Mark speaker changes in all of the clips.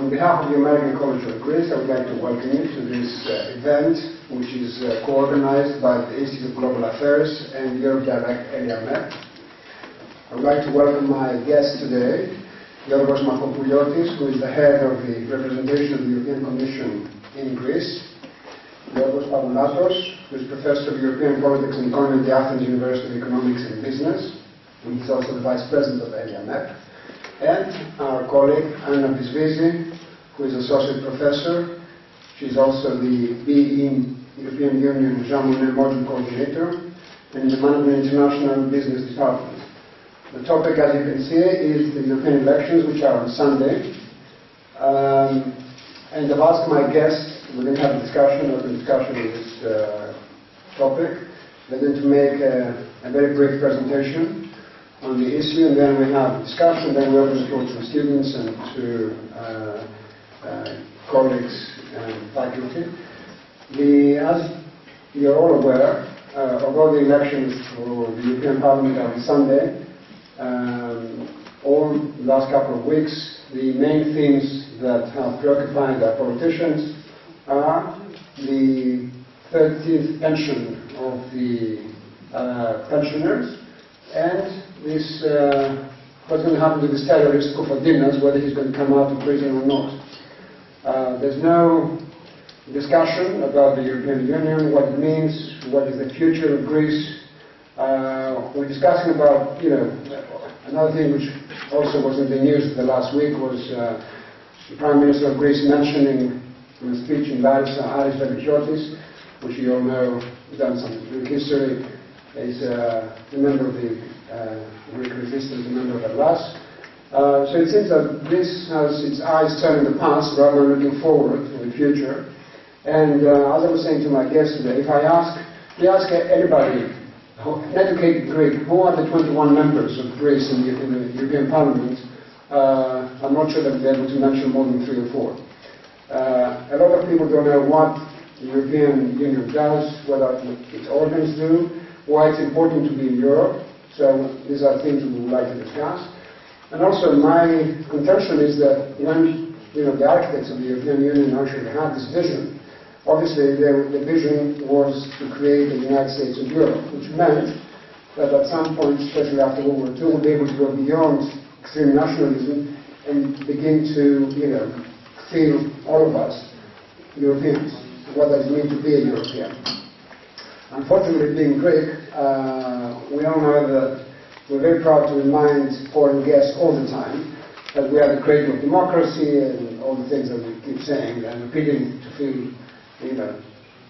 Speaker 1: On behalf of the American College of Greece, I would like to welcome you to this event, which is co-organized by the Institute of Global Affairs and Europe Direct ELIAMEP. I would like to welcome my guest today, Georgios Markopouliotis, who is the head of the representation of the European Commission in Greece, Georgios Pagoulatos, who is Professor of European Politics and Economy at the Athens University of Economics and Business, and he's also the Vice President of ELIAMEP, and our colleague, Visvizi, who is Associate Professor. She's also the B-in-EU Jean Monnet Module Coordinator and the Management International Business Department. The topic, as you can see, is the European elections, which are on Sunday. And I've asked my guests, we're going to have a discussion, open discussion on this topic. They're going to make a very brief presentation on the issue, and then we have a discussion, then we open the floor to students and to colleagues and faculty. As you're all aware, although the elections for the European Parliament are on Sunday, all the last couple of weeks, the main themes that have preoccupied our politicians are the 13th pension of the pensioners, and this, what's going to happen to this terrorist Kofodinas, whether he's going to come out of prison or not. There's no discussion about the European Union, what it means, what is the future of Greece. We're discussing about, another thing which also was in the news the last week was the Prime Minister of Greece mentioning in a speech in Vlavianos, which you all know has done some Greek history, is a member of the Greek resistance, a member of Hellas. So it seems that Greece has its eyes turned in the past rather than looking forward to the future. And as I was saying to my guest today, if we ask anybody, an educated Greek, who are the 21 members of Greece in the European Parliament, I'm not sure that they'll be able to mention more than 3 or 4. A lot of people don't know what the European Union does, what its organs do, why it's important to be in Europe. So these are things we would like to discuss. And also my intention is that when the architects of the European Union actually had this vision, obviously the vision was to create the United States of Europe, which meant that at some point, especially after World War II, we'll be able to go beyond extreme nationalism and begin to feel, all of us, Europeans. What does it mean to be a European? Unfortunately, being Greek, we all know that we're very proud to remind foreign guests all the time that we are the cradle of democracy and all the things that we keep saying and repeating to feel,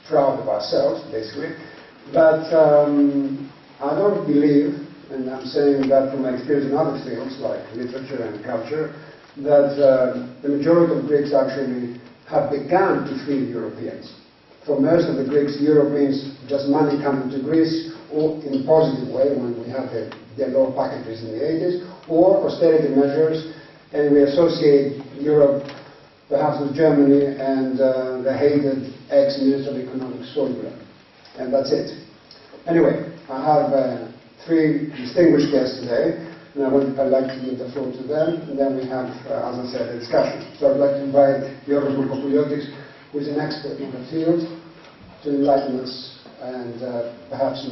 Speaker 1: proud of ourselves, basically. But I don't believe, and I'm saying that from my experience in other fields like literature and culture, that the majority of Greeks actually have begun to feel Europeans. For most of the Greeks, Europe means just money coming to Greece, or in a positive way when we have the law packages in the 80s, or austerity measures, and we associate Europe perhaps with Germany and the hated ex-Minister of Economics, Schäuble. And that's it. Anyway, I have 3 distinguished guests today, and I'd like to give the floor to them, and then we have, as I said, a discussion. So I'd like to invite Georgios Markopouliotis, who is an expert in the field, to enlighten us and perhaps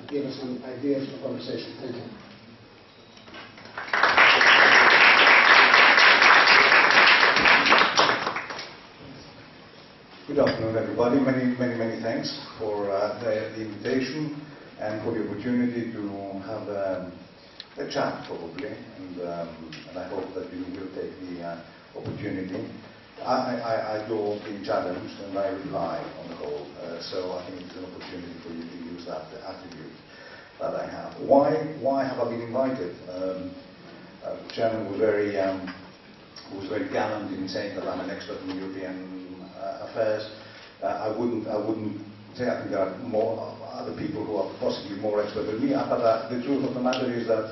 Speaker 1: give us some ideas for conversation. Thank you.
Speaker 2: Good afternoon, everybody. Many thanks for the invitation and for the opportunity to have a chat, probably, and I hope that you will take the opportunity. I do being challenged and I reply on the whole, so I think it's an opportunity for you to use that attribute that I have. Why have I been invited? The chairman was very gallant in saying that I'm an expert in European affairs. I wouldn't say. I think there are more other people who are possibly more expert than me. But the truth of the matter is that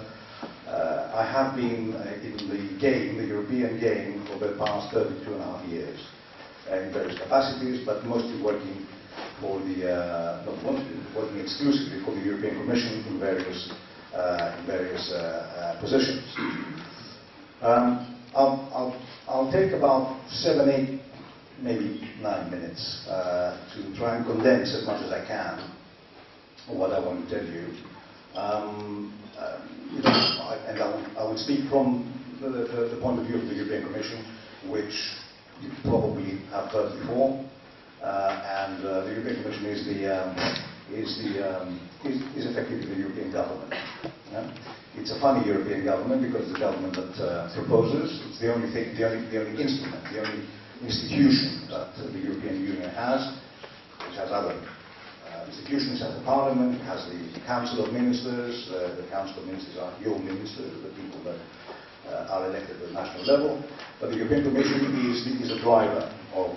Speaker 2: I have been in the game, the European game, for the past 32.5 years, in various capacities, but mostly working for the, working exclusively for the European Commission in various positions. I'll I'll take about 7, 8, maybe 9 minutes to try and condense as much as I can what I want to tell you. I would speak from the point of view of the European Commission, which you probably have heard before, and the European Commission is effectively the European government. Yeah? It's a funny European government because it's the government that proposes. It's the only thing, the only instrument, the only institution that the European Union has, which has other institutions. It has the Parliament, it has the Council of Ministers. The Council of Ministers are your ministers, the people that are elected at the national level. But the European Commission is a driver of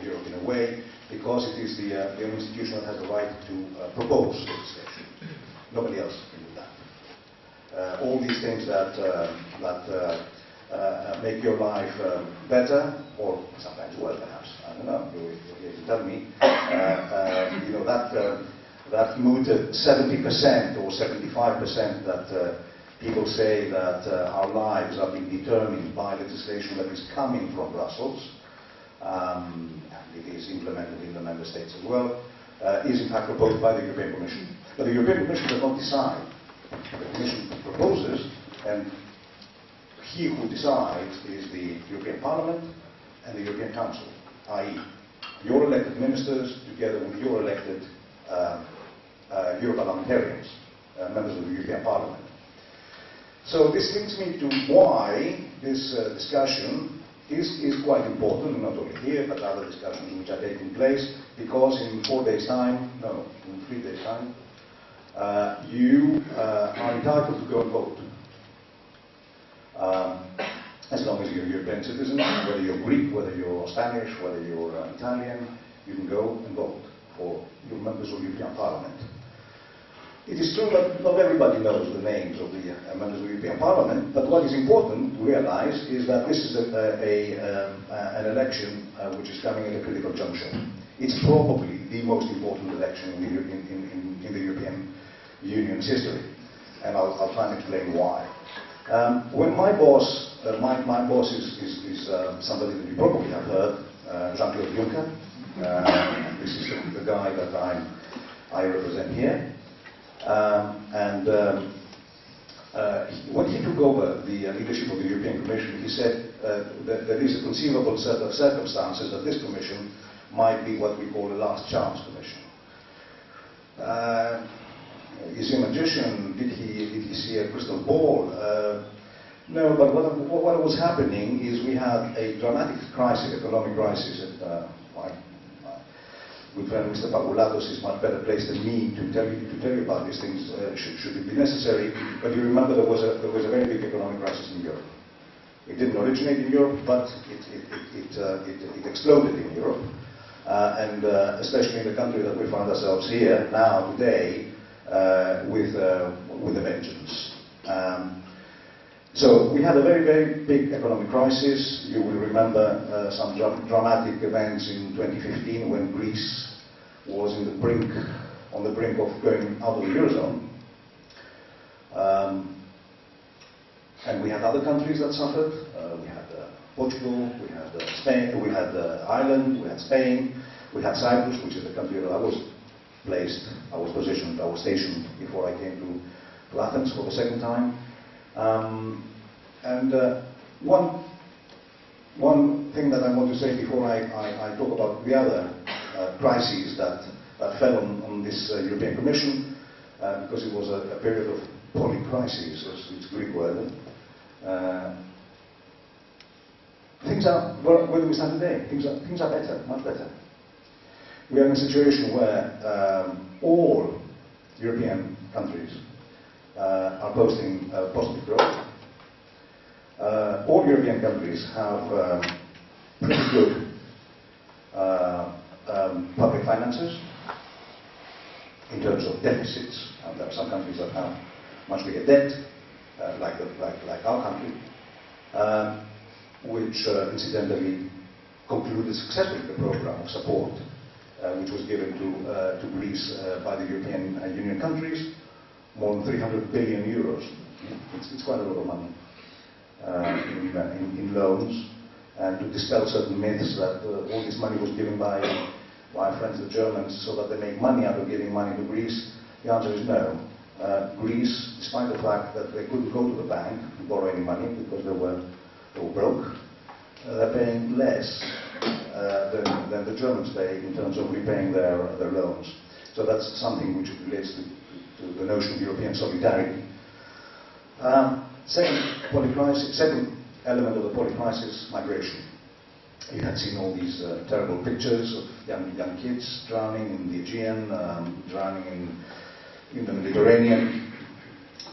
Speaker 2: Europe in a way, because it is the only institution that has the right to propose legislation. Nobody else can do that. All these things that make your life better, or sometimes worse, perhaps. I don't know. You're here to tell me. You know that mooted 70% or 75% that people say that our lives are being determined by legislation that is coming from Brussels, and it is implemented in the member states as well, is in fact proposed by the European Commission. But the European Commission does not decide. The Commission proposes, and he who decides is the European Parliament and the European Council, i.e. your elected ministers together with your elected Europarliamentarians, members of the European Parliament. So this leads me to why this discussion is quite important, not only here, but other discussions which are taking place, because in 4 days' time, no, in 3 days' time, you are entitled to go and vote. As long as you're a European citizen, whether you're Greek, whether you're Spanish, whether you're Italian, you can go and vote for your members of the European Parliament. It is true that not everybody knows the names of the members of the European Parliament, but what is important to realize is that this is an election which is coming at a critical juncture. It's probably the most important election in the European Union's history, and I'll try and explain why. When my boss, my boss is somebody that you probably have heard, Jean-Claude Juncker. This is the guy that I represent here. When he took over the leadership of the European Commission, he said that there is a conceivable set of circumstances that this Commission might be what we call a last chance Commission. Is he a magician? Did he see a crystal ball? No, but what was happening is we had a dramatic crisis, economic crisis. My good friend Mr. Pagoulatos is much better placed than me to tell you about these things, should it be necessary. But you remember there was a very big economic crisis in Europe. It didn't originate in Europe, but it exploded in Europe, and especially in the country that we find ourselves here now today, with a vengeance. So we had a very, very big economic crisis. You will remember some dramatic events in 2015 when Greece was on the brink of going out of the Eurozone. And we had other countries that suffered. We had Portugal, we had Spain, we had Ireland, we had Spain, we had Cyprus, which is the country that I was stationed before I came to Athens for the second time. One thing that I want to say before I talk about the other crises that fell on this European Commission, because it was a period of polycrisis, as it's Greek word. Things are, where do we stand today? Things are better, much better. We are in a situation where all European countries are posting positive growth. All European countries have pretty good public finances in terms of deficits. And there are some countries that have much bigger debt, like our country, which incidentally concluded successfully the program of support which was given to Greece by the European Union countries, more than 300 billion euros. It's quite a lot of money. in loans, and to dispel certain myths that all this money was given by our friends the Germans so that they make money out of giving money to Greece. The answer is no. Greece, despite the fact that they couldn't go to the bank to borrow any money because they were broke, they're paying less than the Germans pay in terms of repaying their loans. So that's something which relates to the notion of European solidarity. Second element of the polycrisis, migration. You had seen all these terrible pictures of young kids drowning in the Aegean, drowning in the Mediterranean,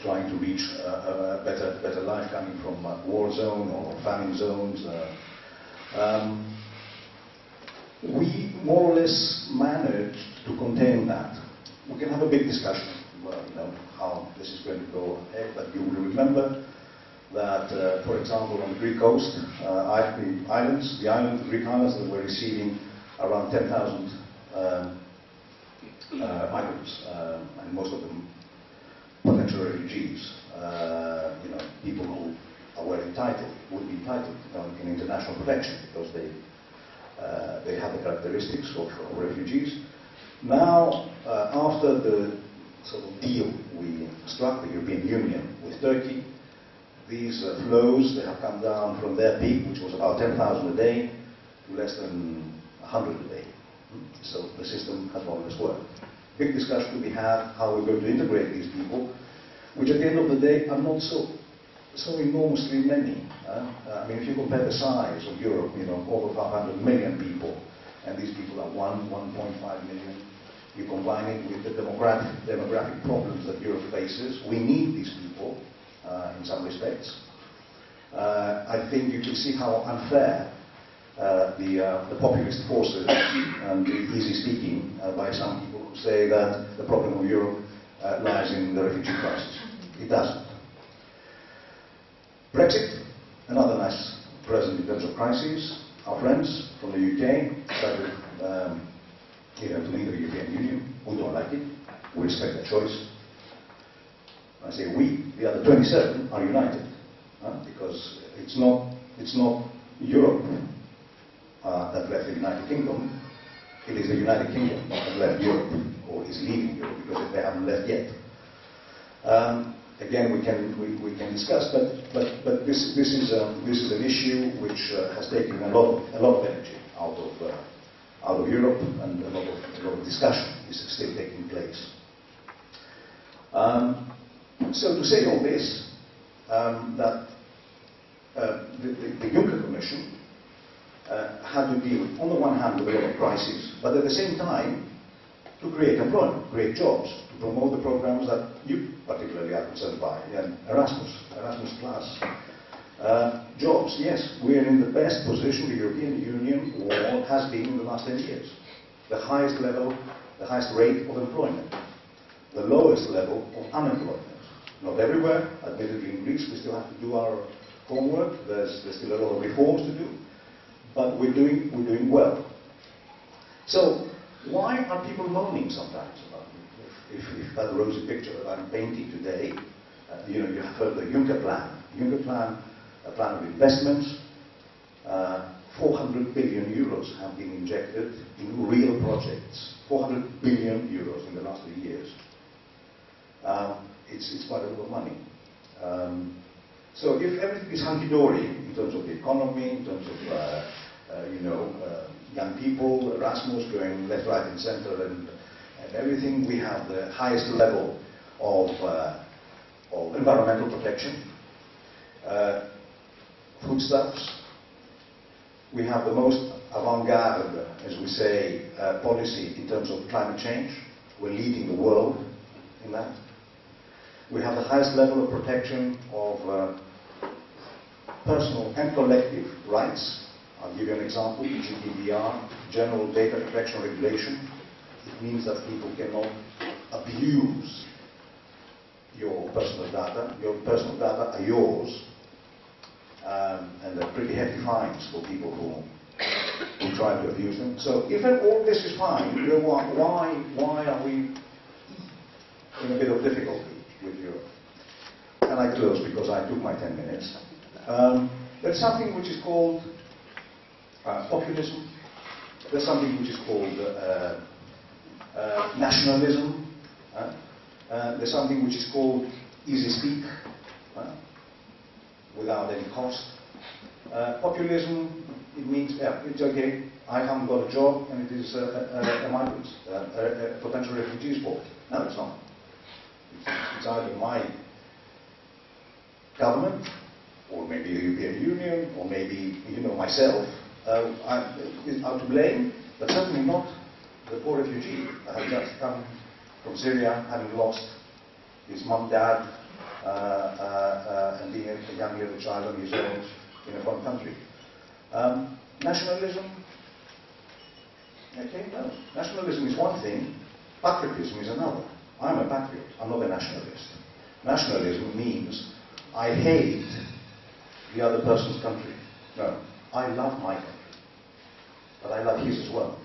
Speaker 2: trying to reach a better life coming from a war zone or famine zones. We more or less managed to contain that. We can have a big discussion, how this is going to go ahead, but you will remember that, for example, on the Greek coast, the Greek islands that were receiving around 10,000 migrants, and most of them potential refugees, people who would be entitled in international protection because they have the characteristics of refugees. Now, after the sort of deal we struck, the European Union, with Turkey, these flows, they have come down from their peak, which was about 10,000 a day, to less than 100 a day. So the system has more or less worked. Big discussion to be had, how we're going to integrate these people, which at the end of the day are not so enormously many. I mean, if you compare the size of Europe, over 500 million people, and these people are 1.5 million, you combine it with the demographic problems that Europe faces, we need these people in some respects. I think you can see how unfair the populist forces and the easy speaking by some people who say that the problem of Europe lies in the refugee crisis. It doesn't. Brexit, another nice present in terms of crises. Our friends from the UK decided to leave the European Union. We don't like it. We respect their choice. I say we, the other 27 are united, because it's not Europe that left the United Kingdom. It is the United Kingdom that left Europe, or is leaving Europe, because they haven't left yet. Again, we can discuss, but this is an issue which has taken a lot of energy out of Europe, and a lot of discussion is still taking place. So to say all this, that the Juncker Commission had to deal, on the one hand, with a lot of crises, but at the same time, to create employment, create jobs, to promote the programs that you particularly are concerned by, and Erasmus Plus. Jobs, yes, we are in the best position the European Union has been in the last 10 years. The highest level, the highest rate of employment, the lowest level of unemployment. Not everywhere, admittedly in Greece, we still have to do our homework, there's still a lot of reforms to do, but we're doing well. So, why are people moaning sometimes about it? If that rosy picture that I'm painting today, you have heard the Juncker plan. Juncker plan, a plan of investments, 400 billion euros have been injected in real projects. 400 billion euros in the last 3 years. It's quite a lot of money. So if everything is hunky-dory in terms of the economy, in terms of young people, Erasmus going left, right, and centre, and everything, we have the highest level of environmental protection, foodstuffs. We have the most avant-garde, as we say, policy in terms of climate change. We're leading the world in that. We have the highest level of protection of personal and collective rights. I'll give you an example, the GDPR, General Data Protection Regulation. It means that people cannot abuse your personal data. Your personal data are yours, and there are pretty hefty fines for people who try to abuse them. So if all this is fine, why are we in a bit of difficulty with Europe? And I close because I took my 10 minutes. There's something which is called populism. There's something which is called nationalism. There's something which is called easy speak, without any cost. Populism, it means, yeah, it's okay, I haven't got a job and it is a migrant, a potential refugee's fault. No, it's not. It's either my government, or maybe the European Union, or maybe, myself, are to blame, but certainly not the poor refugee that has just come from Syria, having lost his mum, dad, and being a young little child on his own in a foreign country. Nationalism, okay, no. Nationalism is one thing, patriotism is another. I'm a patriot, I'm not a nationalist. Nationalism means I hate the other person's country. No, I love my country, but I love his as well.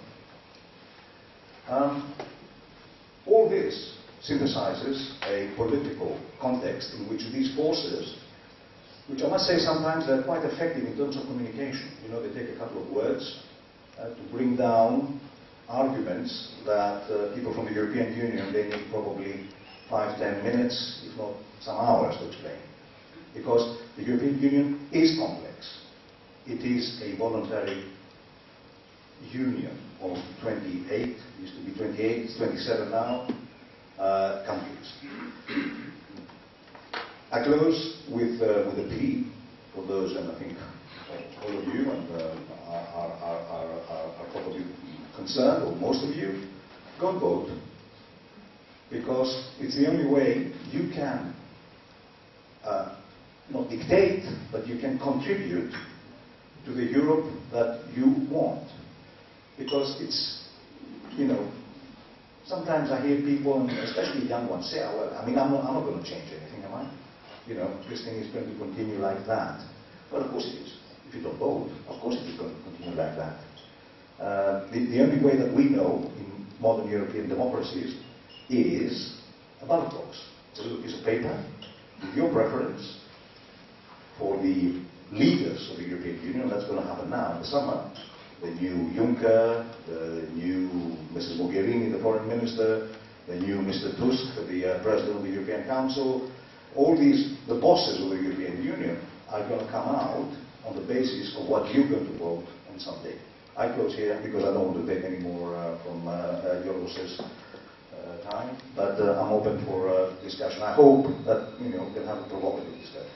Speaker 2: All this synthesizes a political context in which these forces, which I must say sometimes they're quite effective in terms of communication. They take a couple of words to bring down arguments that people from the European Union, they need probably 5-10 minutes, if not some hours to explain. Because the European Union is complex. It is a voluntary union of 28, used to be 28, it's 27 now, countries. I close with a plea for those, and I think all of you are probably concerned, or most of you, go and vote. Because it's the only way you can not dictate, but you can contribute to the Europe that you want. Because it's, sometimes I hear people, and especially young ones, say, oh, well, I'm not going to change anything, am I? This thing is going to continue like that. Well, of course it is. If you don't vote, of course it is going to continue like that. The only way that we know in modern European democracies is a ballot box. It's a little piece of paper with your preference for the leaders of the European Union. That's going to happen now in the summer. The new Juncker, the new Mrs. Mogherini, the foreign minister, the new Mr. Tusk, the president of the European Council. All these, the bosses of the European Union, are going to come out on the basis of what you're going to vote on Sunday. I close here because I don't want to take any more from Georgios' time, but I'm open for discussion. I hope that we can have a provocative discussion.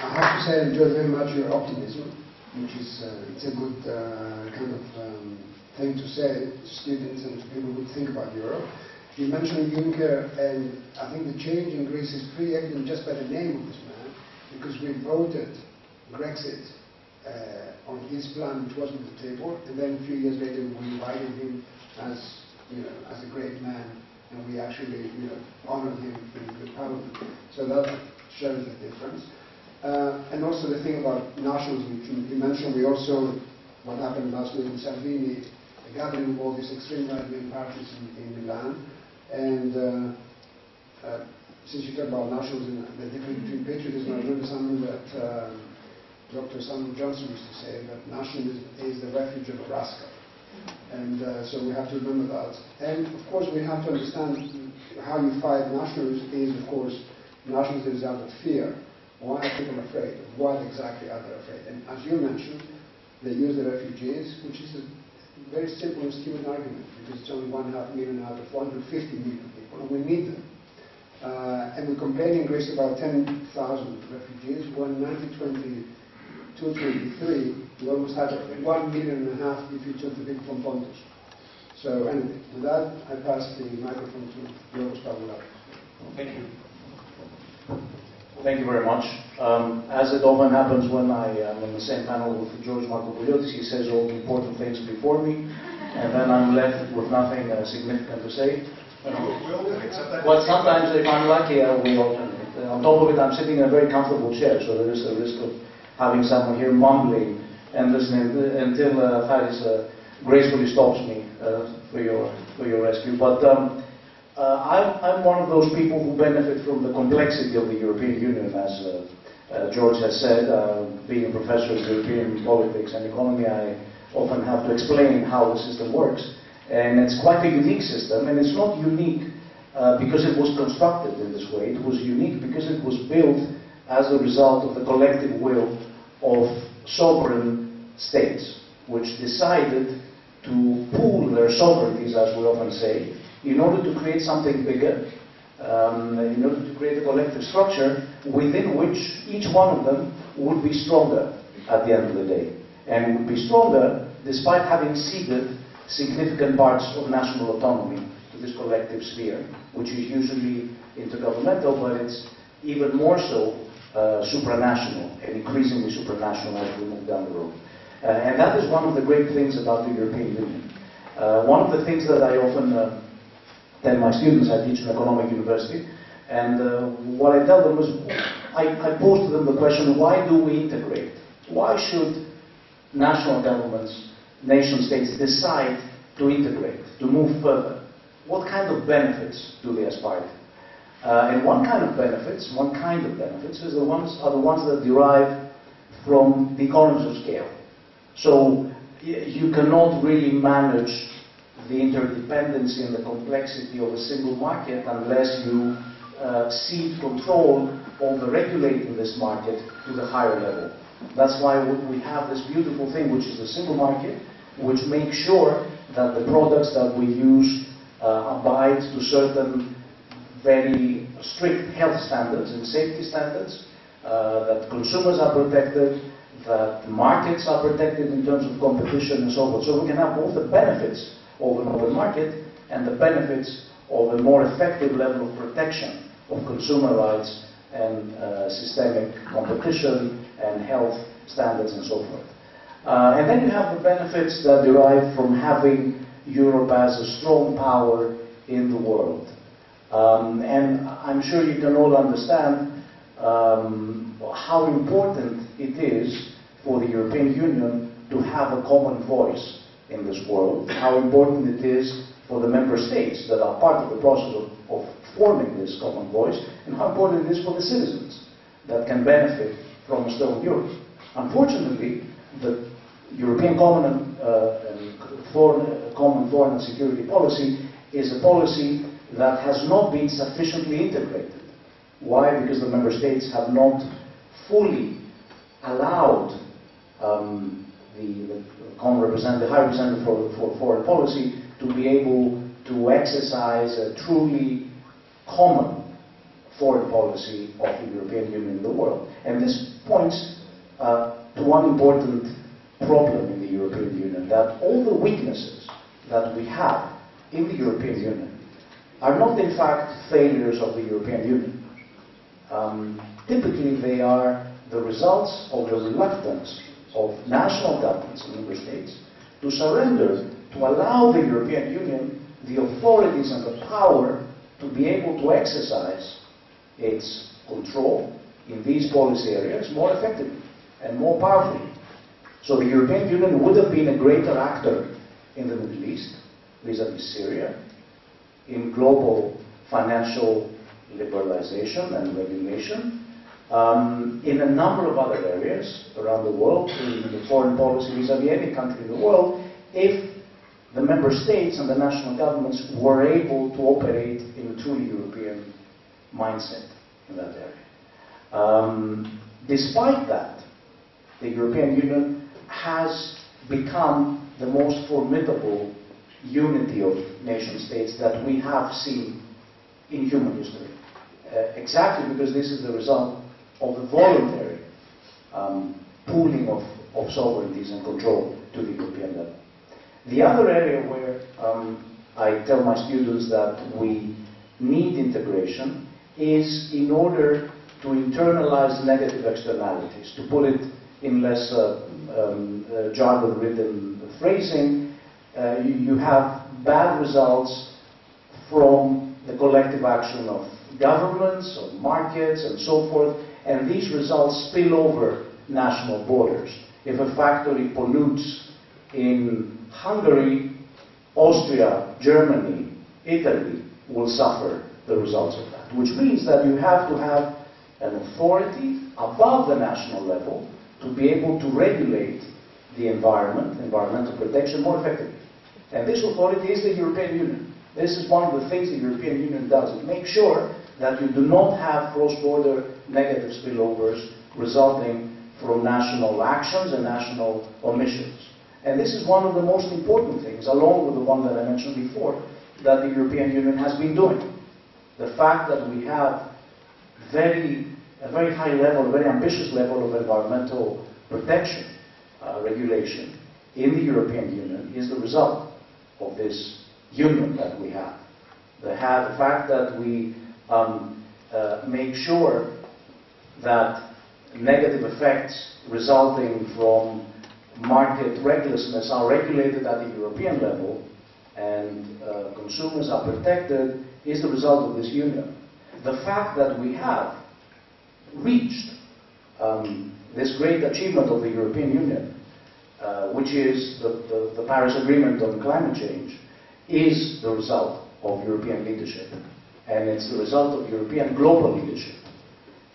Speaker 1: I have to say I enjoyed very much your optimism, which is it's a good kind of thing to say to students and to people who think about Europe. You mentioned Juncker, and I think the change in Greece is pretty evident just by the name of this man, because we voted Brexit on his plan, which was on the table, and then a few years later we invited him as a great man, and we actually honored him in the parliament. So that shows the difference. And also the thing about nationalism, you mentioned, we also, what happened last week in Salvini, a gathering of all these extreme right-wing parties in Milan. And since you talk about nationalism, the difference between patriotism, I remember something that Dr. Samuel Johnson used to say, that nationalism is the refuge of a rascal. And so we have to remember that. And of course we have to understand how you fight nationalism is, of course, nationalism is out of fear. Why are people afraid? What exactly are they afraid? And as you mentioned, they use the refugees, which is a very simple and stupid argument, because it's only 1.5 million out of 150 million people, and we need them. And we're complaining in Greece about 10,000 refugees, when 1922-23, we almost had 1.5 million if you took the people from Pontus. So anyway, with that, I pass the microphone to Georgios Pagoulatos.
Speaker 3: Thank you. Thank you very much. As it often happens when I am in the same panel with George Markopouliotis, he says all the important things before me, and then I'm left with nothing significant to say. Well, sometimes if I'm lucky, we alternate. On top of it, I'm sitting in a very comfortable chair, so there is a risk of having someone here mumbling and listening until Faris gracefully stops me for your rescue. But I'm one of those people who benefit from the complexity of the European Union, as George has said. Being a professor of European politics and economy, I often have to explain how the system works. And it's quite a unique system, and it's not unique because it was constructed in this way. It was unique because it was built as a result of the collective will of sovereign states, which decided to pool their sovereignties, as we often say, in order to create something bigger, in order to create a collective structure within which each one of them would be stronger at the end of the day. And would be stronger despite having ceded significant parts of national autonomy to this collective sphere, which is usually intergovernmental, but it's even more so supranational, and increasingly supranational as we move down the road. And that is one of the great things about the European Union. One of the things that I often tell my students, I teach in an economic university, and what I tell them is, I pose to them the question, why do we integrate? Why should national governments, nation states decide to integrate, to move further? What kind of benefits do they aspire to? And one kind of benefits are the ones that derive from the economies of scale. So you cannot really manage the interdependency and the complexity of a single market unless you cede control over regulating this market to the higher level. That's why we have this beautiful thing, which is the single market, which makes sure that the products that we use abide to certain very strict health standards and safety standards, that consumers are protected, that markets are protected in terms of competition and so forth. So we can have both the benefits of an open market and the benefits of a more effective level of protection of consumer rights and systemic competition and health standards and so forth. And then you have the benefits that derive from having Europe as a strong power in the world. And I'm sure you can all understand how important it is for the European Union to have a common voice in this world, how important it is for the member states that are part of the process of forming this common voice, and how important it is for the citizens that can benefit from a strong Europe. Unfortunately, the European common foreign and security policy is a policy that has not been sufficiently integrated. Why? Because the member states have not fully allowed the High Representative for Foreign Policy to be able to exercise a truly common foreign policy of the European Union in the world. And this points to one important problem in the European Union, that all the weaknesses that we have in the European Union are not in fact failures of the European Union. Typically they are the results of the reluctance of national governments and member states to surrender, to allow the European Union the authorities and the power to be able to exercise its control in these policy areas more effectively and more powerfully. So the European Union would have been a greater actor in the Middle East, vis-à-vis Syria, in global financial liberalization and regulation, in a number of other areas around the world, in the foreign policy vis-à-vis any country in the world, if the member states and the national governments were able to operate in a truly European mindset in that area. Despite that, the European Union has become the most formidable unity of nation states that we have seen in human history. Exactly because this is the result of the voluntary pooling of sovereignties and control to the European level. The other area where I tell my students that we need integration is in order to internalize negative externalities. To put it in less jargon-ridden phrasing, you have bad results from the collective action of governments, of markets, and so forth, and these results spill over national borders. If a factory pollutes in Hungary, Austria, Germany, Italy, will suffer the results of that. Which means that you have to have an authority above the national level to be able to regulate the environment, environmental protection, more effectively. And this authority is the European Union. This is one of the things the European Union does. It makes sure that you do not have cross-border negative spillovers resulting from national actions and national omissions. And this is one of the most important things, along with the one that I mentioned before, that the European Union has been doing. The fact that we have a very high level, a very ambitious level of environmental protection regulation in the European Union is the result of this union that we have. The fact that we make sure that negative effects resulting from market recklessness are regulated at the European level and consumers are protected is the result of this union. The fact that we have reached this great achievement of the European Union, which is the Paris Agreement on climate change, is the result of European leadership. And it's the result of European global leadership.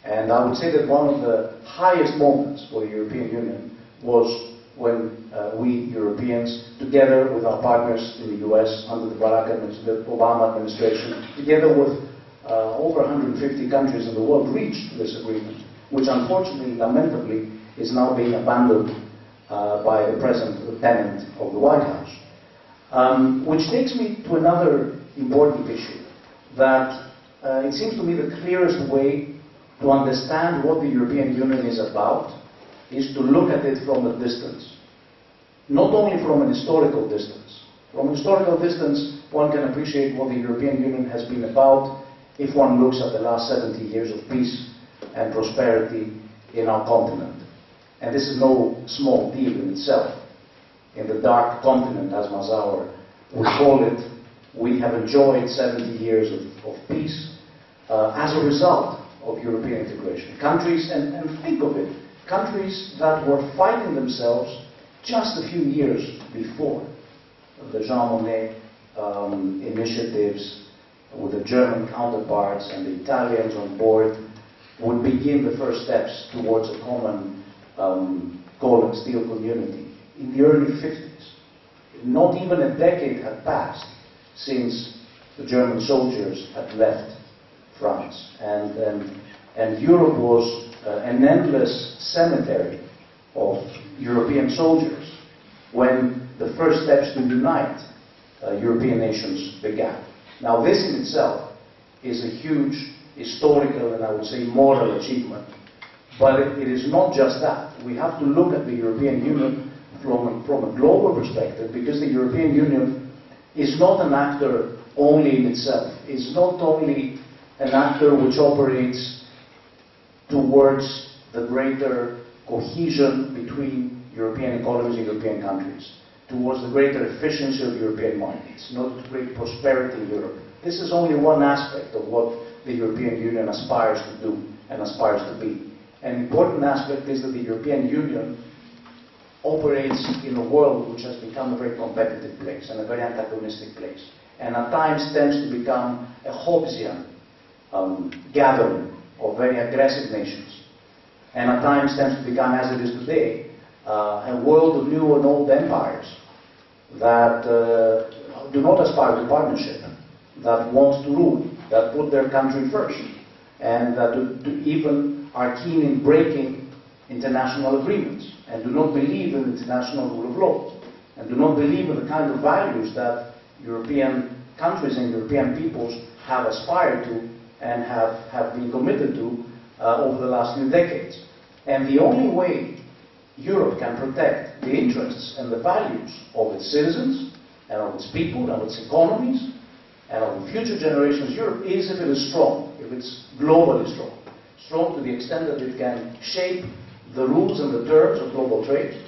Speaker 3: And I would say that one of the highest moments for the European Union was when we Europeans, together with our partners in the US under the the Obama administration, together with over 150 countries in the world, reached this agreement, which unfortunately, lamentably, is now being abandoned by the present tenant of the White House. Which takes me to another important issue, that it seems to me the clearest way to understand what the European Union is about is to look at it from a distance. Not only from an historical distance. From a historical distance, one can appreciate what the European Union has been about if one looks at the last 70 years of peace and prosperity in our continent. And this is no small deal in itself. In the dark continent, as Mazauer would call it, we have enjoyed 70 years of peace as a result of European integration. Countries, and think of it, countries that were fighting themselves just a few years before. The Jean Monnet initiatives with the German counterparts and the Italians on board would begin the first steps towards a common coal and steel community in the early 50s. Not even a decade had passed since the German soldiers had left France. And Europe was an endless cemetery of European soldiers when the first steps to unite European nations began. Now this in itself is a huge historical and I would say moral achievement. But it is not just that. We have to look at the European Union from a global perspective, because the European Union is not an actor only in itself. It's not only an actor which operates towards the greater cohesion between European economies and European countries, towards the greater efficiency of European markets, not to create prosperity in Europe. This is only one aspect of what the European Union aspires to do and aspires to be. An important aspect is that the European Union operates in a world which has become a very competitive place and a very antagonistic place, and at times tends to become a Hobbesian gathering of very aggressive nations, and at times tends to become, as it is today, a world of new and old empires that do not aspire to partnership, that want to rule, that put their country first, and that even are keen in breaking international agreements, and do not believe in international rule of law, and do not believe in the kind of values that European countries and European peoples have aspired to and have been committed to over the last few decades. And the only way Europe can protect the interests and the values of its citizens and of its people and of its economies and of the future generations of Europe is if it is strong, if it's globally strong. Strong to the extent that it can shape the rules and the terms of global trade.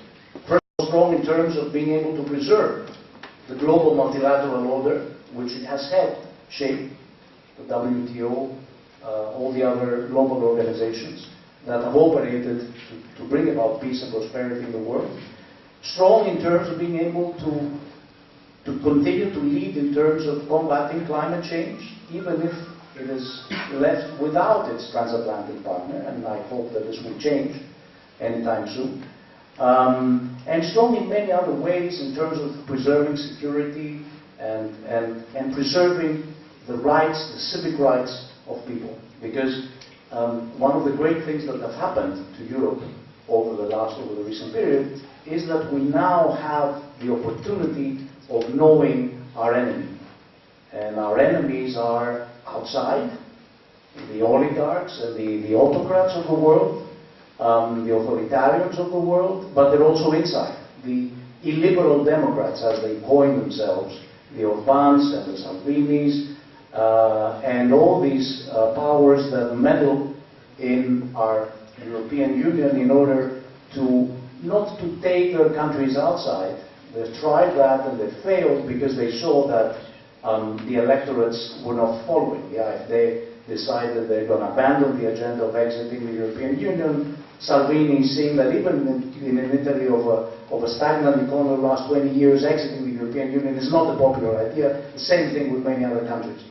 Speaker 3: First, strong in terms of being able to preserve the global multilateral order, which it has helped shape, the WTO, all the other global organizations that have operated to bring about peace and prosperity in the world. Strong in terms of being able to to continue to lead in terms of combating climate change, even if it is left without its transatlantic partner, and I hope that this will change anytime soon. And strong in many other ways in terms of preserving security and preserving the rights, the civic rights of people. Because one of the great things that have happened to Europe over the recent period is that we now have the opportunity of knowing our enemy. And our enemies are outside, the oligarchs and the autocrats of the world, the authoritarians of the world, but they're also inside. The illiberal Democrats, as they coin themselves, the Orbáns and the Salvinis, and all these powers that meddle in our European Union in order to not to take their countries outside. They've tried that and they failed because they saw that the electorates were not following. If they decide that they're going to abandon the agenda of exiting the European Union, Salvini, seeing that even in an Italy of a stagnant economy the last 20 years, exiting the European Union is not a popular idea. The same thing with many other countries.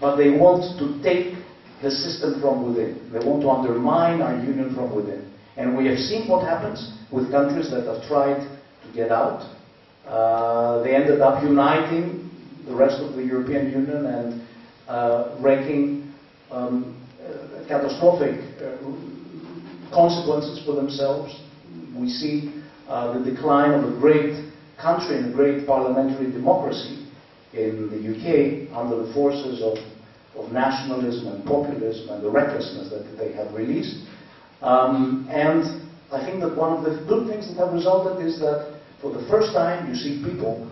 Speaker 3: But they want to take the system from within. They want to undermine our union from within. And we have seen what happens with countries that have tried to get out. They ended up uniting the rest of the European Union and wreaking catastrophic consequences for themselves. We see the decline of a great country and a great parliamentary democracy in the UK under the forces of nationalism and populism and the recklessness that they have released. And I think that one of the good things that have resulted is that for the first time you see people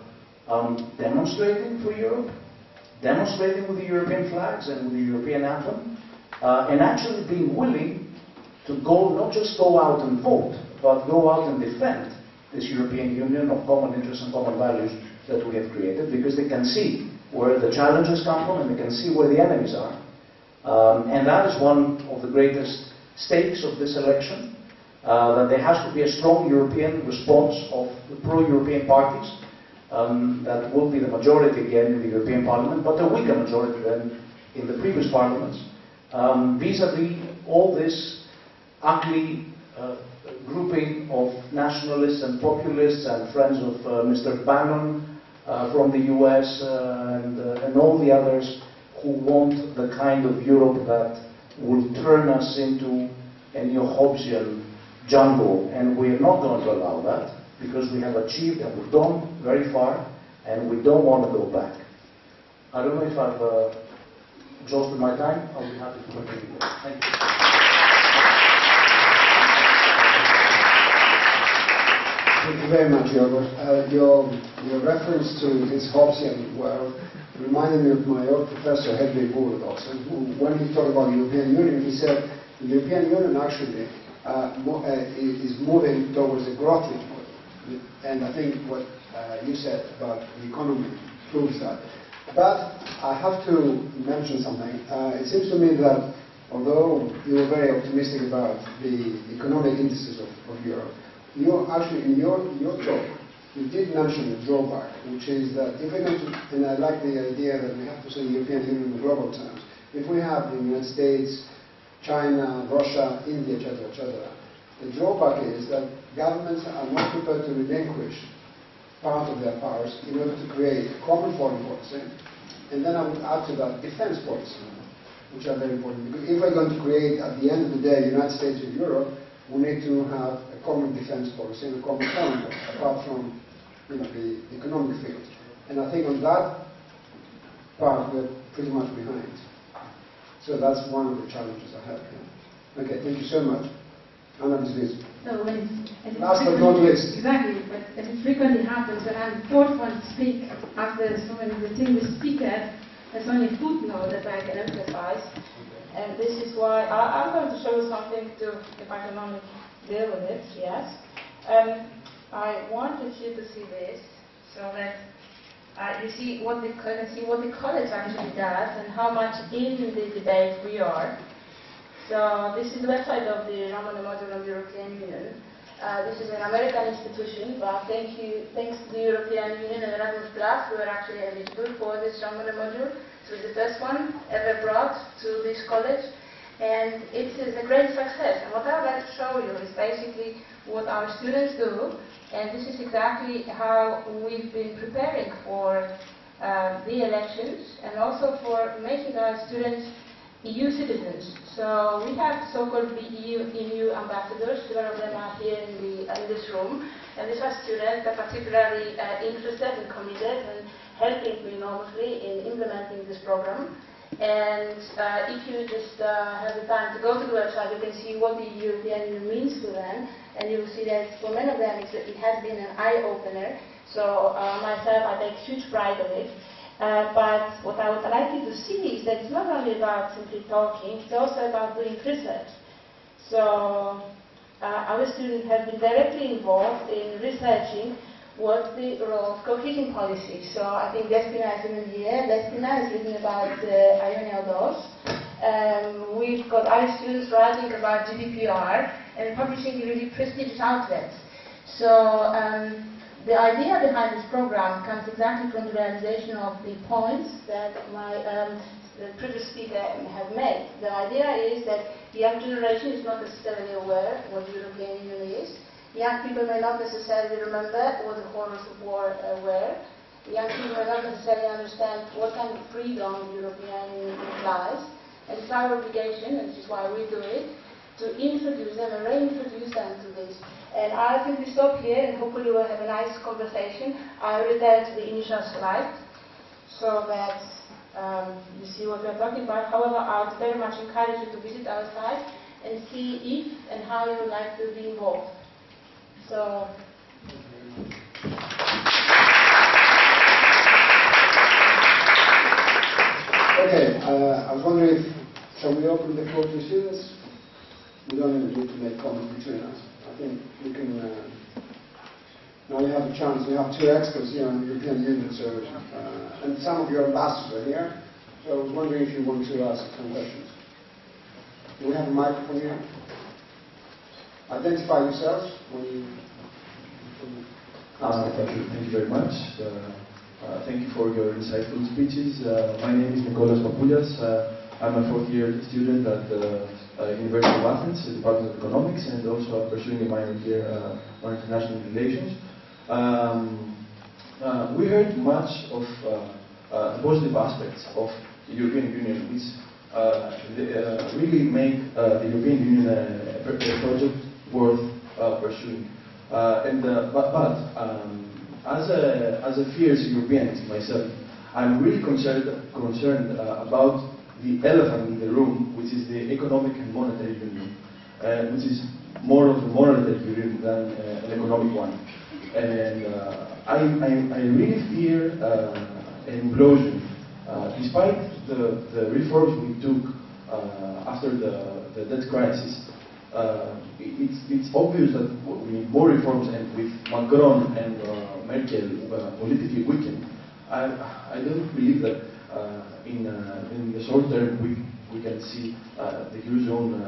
Speaker 3: demonstrating for Europe, demonstrating with the European flags and with the European anthem, and actually being willing to go, not just go out and vote, but go out and defend this European Union of common interests and common values that we have created, because they can see where the challenges come from and they can see where the enemies are. And that is one of the greatest stakes of this election, that there has to be a strong European response of the pro-European parties, that will be the majority again in the European Parliament, but a weaker majority than in the previous parliaments, vis-à-vis all this ugly grouping of nationalists and populists and friends of Mr. Bannon from the US and all the others who want the kind of Europe that will turn us into a neo-Hobbesian jungle. And we're not going to allow that, because we have achieved and we've gone very far and we don't want to go back. I don't know if I've exhausted my time. I'll be happy to continue. Thank you.
Speaker 1: Thank you very much, Georgios. Your reference to this Hobbesian world reminded me of my old professor, Pagoulatos, who, when he talked about the European Union, he said the European Union actually is moving towards a Grothian model. And I think what you said about the economy proves that. But I have to mention something. It seems to me that although you were very optimistic about the economic indices of Europe, you actually, in your talk, you did mention a drawback, which is that if we're going to, and I like the idea that we have to see the European Union in global terms, if we have the United States, China, Russia, India, etc., the drawback is that governments are not prepared to relinquish part of their powers in order to create a common foreign policy, and then I would add to that defense policy, which are very important. Because if we're going to create, at the end of the day, the United States of Europe, we need to have a common defense policy and a common foreign policy, apart from the economic field. And I think on that part, we're pretty much behind. So that's one of the challenges I have here. Okay, thank you so much. Anna Visvizi.
Speaker 4: So
Speaker 1: last but not least.
Speaker 4: Exactly, but as it frequently happens, when I'm the fourth one to speak after so many distinguished speakers, there's only a footnote that I can emphasize. And this is why I'm going to show you something to, if I can only deal with it, yes. I wanted you to see this, so that you see what the college actually does and how much in the debate we are. So this is the website of the Jean Monnet Module of the European Union. This is an American institution, but thanks to the European Union and Erasmus+, we were actually eligible for this Jean Monnet Module. It was the first one ever brought to this college, and it is a great success. And what I would like to show you is basically what our students do, and this is exactly how we've been preparing for the elections and also for making our students EU citizens. So we have so-called B-in-EU ambassadors. Several of them are here in this room, and these are students that are particularly interested and committed and helping me enormously in implementing this program. And if you just have the time to go to the website, you can see what the European Union means to them, and you will see that for many of them it has been an eye-opener. So myself, I take huge pride in it. But what I would like you to see is that it's not only about simply talking, it's also about doing research. So our students have been directly involved in researching what's the role of cohesion policy. So I think Destina is in here. Destina is reading about AUEB. We've got our students writing about GDPR and publishing in really prestigious outlets. So the idea behind this program comes exactly from the realization of the points that the previous speaker have made. The idea is that the young generation is not necessarily aware of what the European Union is. Young people may not necessarily remember what the horrors of war were. Young people may not necessarily understand what kind of freedom the European Union implies. And it's our obligation, and this is why we do it, to introduce them and reintroduce them to this. And I think we stop here, and hopefully we'll have a nice conversation. I'll return to the initial slide so that you see what we're talking about. However, I would very much encourage you to visit our site and see if and how you would like to be involved. So.
Speaker 1: Okay, I was wondering if, shall we open the floor to students? We don't even need to make comments between us. I think we can, now you have a chance, we have two experts here on the European Union, so, and some of your ambassadors are here, so I was wondering if you want to ask some questions. Do we have a microphone here? Identify yourselves when you ask the question.
Speaker 5: Thank you very much. Thank you for your insightful speeches. My name is Markopouliotis. I'm a fourth-year student at University of Athens, the Department of Economics, and also I'm pursuing a minor here on international relations. We heard much of positive aspects of the European Union, which really make the European Union a project worth pursuing. As a fierce Europeanist myself, I'm really concerned about the elephant in the room, which is the economic and monetary union, which is more of a monetary union than an economic one. And I really fear an implosion. Despite the reforms we took after the debt crisis, it's obvious that we need more reforms, and with Macron and Merkel politically weakened, I don't believe that in the short term we can see the Eurozone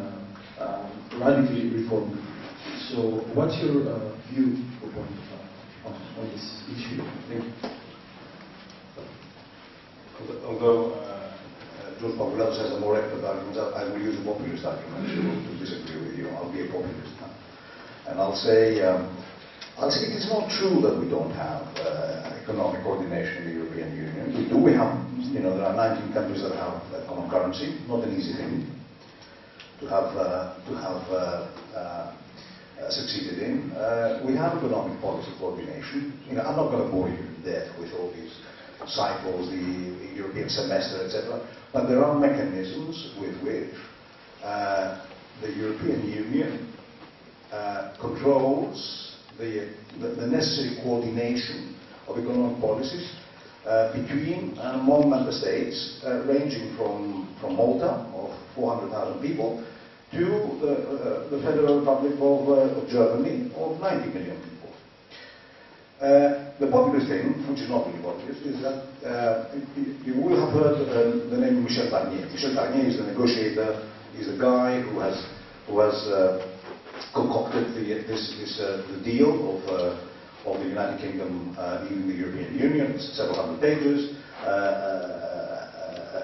Speaker 5: radically reformed. So what's your view on this issue? Thank you.
Speaker 2: Although George Pagoulatos has a more expert argument, I will use a populist argument to disagree with you. I'll be a populist now. And I'll say it is not true that we don't have economic coordination in the European Union. We do. We have, there are 19 countries that have a common currency. Not an easy thing to have succeeded in. We have economic policy coordination. I'm not going to bore you to death with all these cycles, the European semester, etc. But there are mechanisms with which the European Union controls the necessary coordination of economic policies between and among member states, ranging from Malta, of 400,000 people, to the Federal Republic of Germany, of 90 million people. The populist thing, which is not really populist, is that you will have heard the name Michel Barnier. Michel Barnier is the negotiator. He's a guy who has concocted the deal of the United Kingdom leaving the European Union, several hundred pages,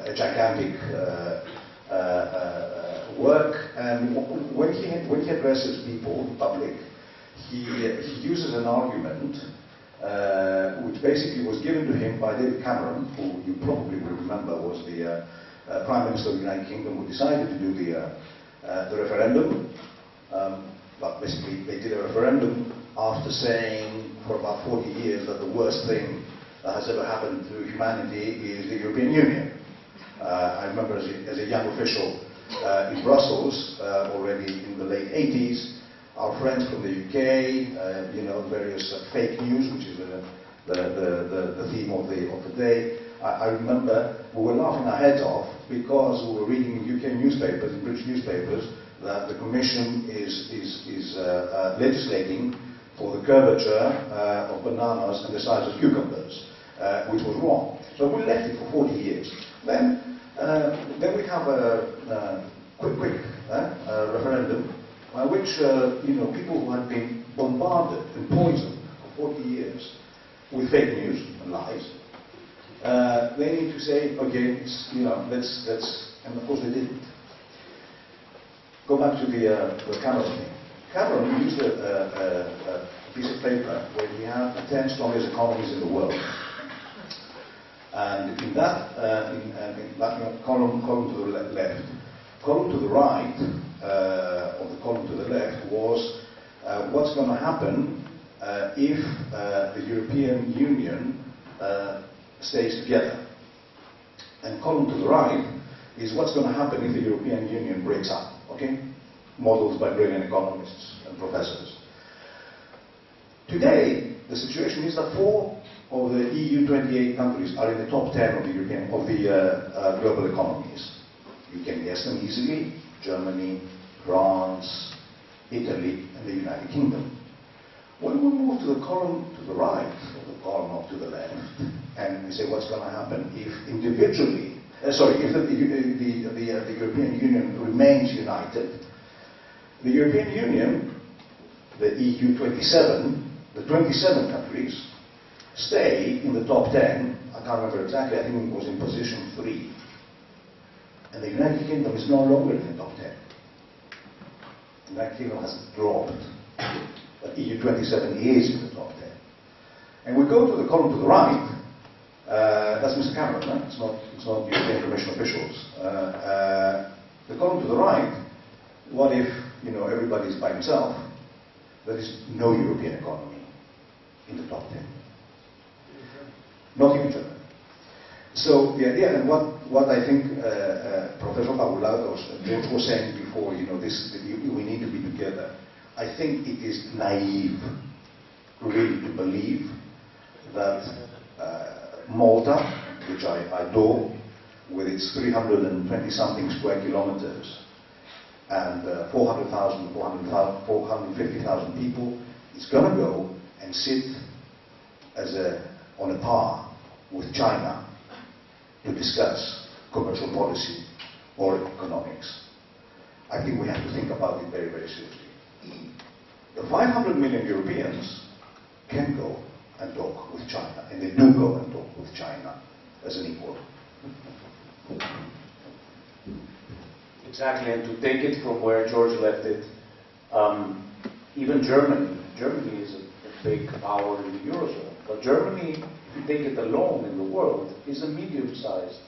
Speaker 2: a gigantic work. And when he addresses people, the public, he uses an argument which basically was given to him by David Cameron, who you probably will remember was the Prime Minister of the United Kingdom who decided to do the referendum. But basically they did a referendum after saying for about 40 years that the worst thing that has ever happened to humanity is the European Union. I remember as a young official in Brussels, already in the late 80s, our friends from the UK, various fake news, which is the theme of the day. I remember we were laughing our heads off because we were reading in UK newspapers, in British newspapers, that the Commission is legislating for the curvature of bananas and the size of cucumbers, which was wrong. So we left it for 40 years. Then we have a quick referendum by which people who had been bombarded and poisoned for 40 years with fake news and lies, they need to say, okay, let's, and of course they didn't. Go back to the Cameron thing. Cameron used a piece of paper where he had the 10 strongest economies in the world. And in that, column to the left, column to the right, or the column to the left, was what's going to happen if the European Union stays together. And column to the right is what's going to happen if the European Union breaks up. Okay? Models by brilliant economists and professors. Today, the situation is that 4 of the EU 28 countries are in the top 10 of the global economies. You can guess them easily: Germany, France, Italy, and the United Kingdom. When we move to the column to the right, or the column off to the left, and we say what's going to happen if individually, if the European Union remains united, the European Union, the EU 27, the 27 countries, stay in the top 10. I can't remember exactly, I think it was in position 3. And the United Kingdom is no longer in the top 10. The United Kingdom has dropped. But EU 27 is in the top 10. And we go to the column to the right. That's Mr. Cameron, right? It's not European Commission officials. The column to the right, what if everybody's by himself? There is no European economy in the top 10. Not even Germany. So the idea, and what I think Professor Pagoulatos and George was saying before, we need to be together. I think it is naive, really, to believe that Malta, which I adore, with its 320-something square kilometers and 400,000, 450,000 people, is going to go and sit on a par with China to discuss commercial policy or economics. I think we have to think about it very, very seriously. The 500 million Europeans can go and talk with China, and they do go and talk with China as an equal.
Speaker 3: Exactly, and to take it from where George left it, even Germany is a big power in the Eurozone, but Germany, if you take it alone in the world, is a medium-sized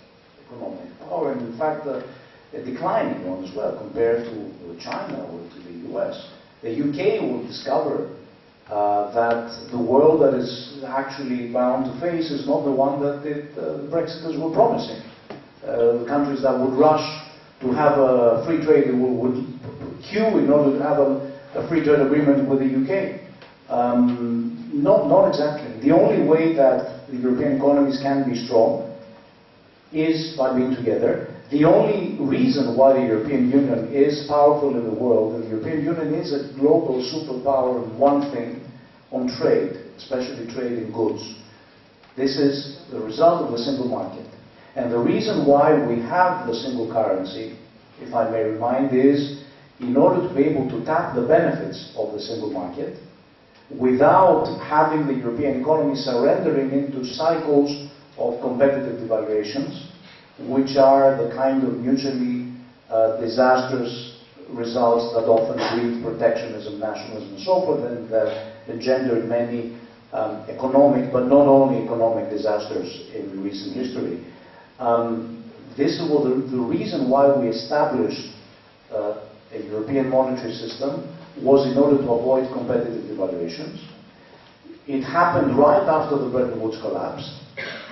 Speaker 3: economic power, and in fact a declining one as well compared to China or to the US. The UK will discover that the world that is actually bound to face is not the one that the Brexiters were promising. The countries that would rush to have a free trade would queue in order to have a free trade agreement with the UK. Not exactly. The only way that the European economies can be strong is by being together. The only reason why the European Union is powerful in the world, and the European Union is a global superpower in one thing, on trade, especially trade in goods. This is the result of the single market. And the reason why we have the single currency, if I may remind, is in order to be able to tap the benefits of the single market without having the European economy surrendering into cycles of competitive devaluations, which are the kind of mutually disastrous results that often breed protectionism, nationalism, and so forth, and that engendered many economic, but not only economic disasters in recent history. This was the reason why we established a European monetary system was in order to avoid competitive devaluations. It happened right after the Bretton Woods collapse.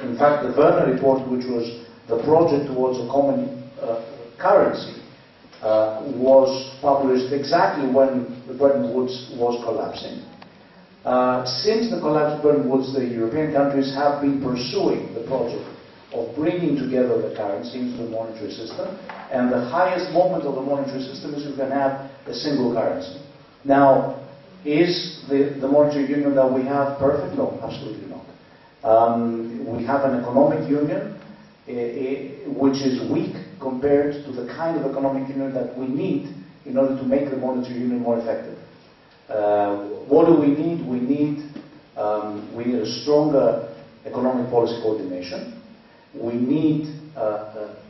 Speaker 3: In fact, the Werner report, which was the project towards a common currency, was published exactly when the Bretton Woods was collapsing. Since the collapse of Bretton Woods, the European countries have been pursuing the project of bringing together the currency into the monetary system, and the highest moment of the monetary system is you can have a single currency. Now, is the monetary union that we have perfect? No, absolutely not. We have an economic union which is weak compared to the kind of economic union that we need in order to make the monetary union more effective. What do we need? We need a stronger economic policy coordination. We need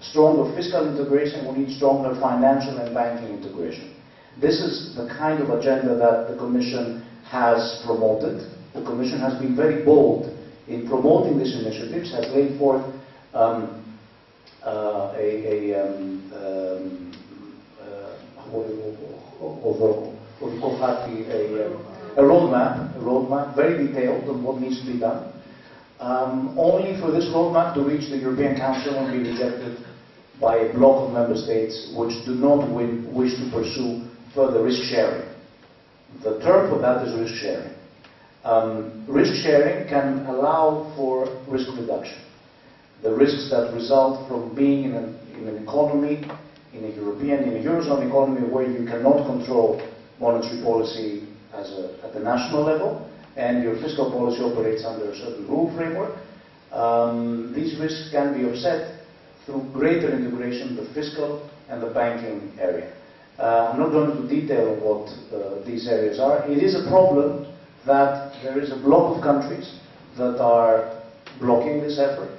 Speaker 3: stronger fiscal integration. We need stronger financial and banking integration. This is the kind of agenda that the Commission has promoted. The Commission has been very bold in promoting these initiatives, has laid forth a roadmap, very detailed on what needs to be done. Only for this roadmap to reach the European Council and be rejected by a bloc of member states which do not wish to pursue further risk sharing. The term for that is risk sharing. Risk sharing can allow for risk reduction. The risks that result from being in an economy, in a Eurozone economy where you cannot control monetary policy at the national level, and your fiscal policy operates under a certain rule framework, these risks can be offset through greater integration of the fiscal and the banking area. I'm not going into detail of what these areas are. It is a problem that there is a bloc of countries that are blocking this effort.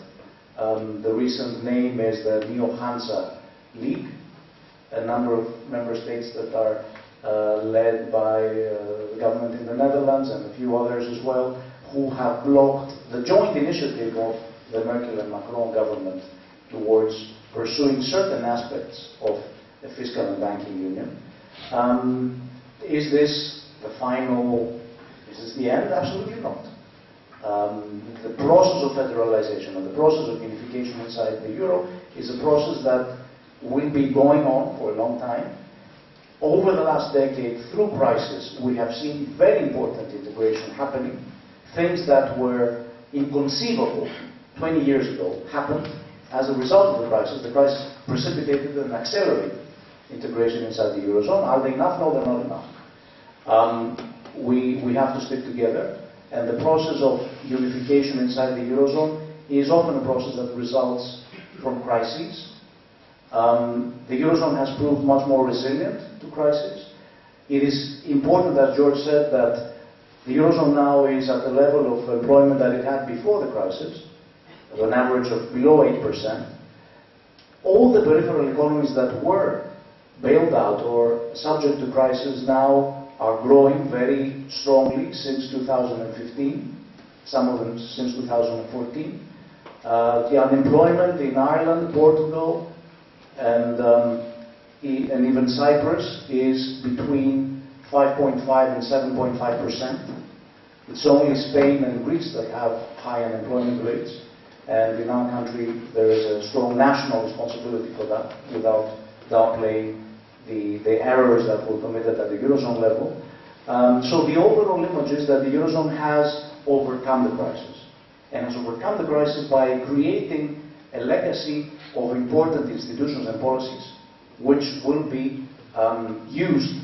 Speaker 3: The recent name is the Neo-Hansa League, a number of member states that are led by the government in the Netherlands and a few others as well, who have blocked the joint initiative of the Merkel and Macron government towards pursuing certain aspects of a fiscal and banking union. Is this the final, is this the end? Absolutely not. The process of federalization and the process of unification inside the euro is a process that will be going on for a long time. Over the last decade, through crisis, we have seen very important integration happening. Things that were inconceivable 20 years ago happened as a result of the crisis. The crisis precipitated and accelerated integration inside the Eurozone. Are they enough? No, they're not enough. We have to stick together, and the process of unification inside the Eurozone is often a process that results from crises. The Eurozone has proved much more resilient to crisis. It is important, as George said, that the Eurozone now is at the level of employment that it had before the crisis, at an average of below 8%. All the peripheral economies that were bailed out or subject to crisis now are growing very strongly since 2015, some of them since 2014. The unemployment in Ireland, Portugal, and even Cyprus is between 5.5 and 7.5%. It's only Spain and Greece that have high unemployment rates, and in our country there is a strong national responsibility for that, without downplaying the errors that were committed at the Eurozone level. So the overall image is that the Eurozone has overcome the crisis, and has overcome the crisis by creating a legacy of important institutions and policies which will be used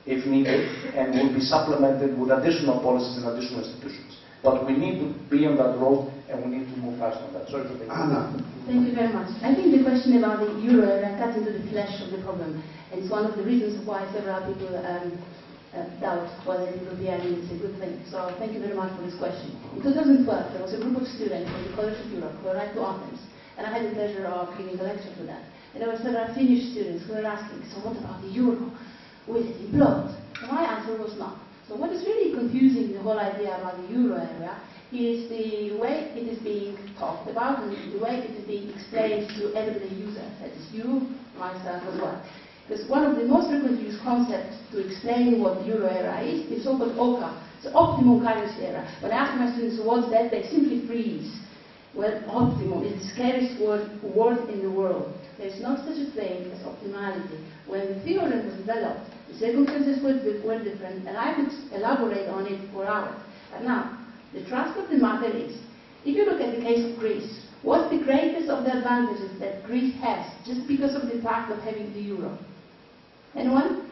Speaker 3: if needed and will be supplemented with additional policies and additional institutions. But we need to be on that road, and we need to move fast on that. Sorry for taking
Speaker 1: Anna.
Speaker 6: Thank you very much. I think the question about the euro area cuts into the flesh of the problem. And it's one of the reasons why several people doubt whether the European Union is a good thing. So thank you very much for this question. In 2012, there was a group of students from the College of Europe who arrived to Athens. And I had the pleasure of giving a lecture to them. And there were several Finnish students who were asking, so what about the euro? Will it implode? So my answer was no. So what is really confusing the whole idea about the euro area is the way it is being talked about and the way it is being explained to everyday users, that is you, myself as well. Because one of the most frequently used concepts to explain what the euro area is so-called OCA, the optimum currency area. When I ask my students what's that, they simply freeze. Well, optimum is the scariest word in the world. There is not such a thing as optimality. When the theorem was developed, the circumstances were different, and I could elaborate on it for hours. And now, the trust of the matter is, if you look at the case of Greece, what's the greatest of the advantages that Greece has just because of the fact of having the euro? Anyone?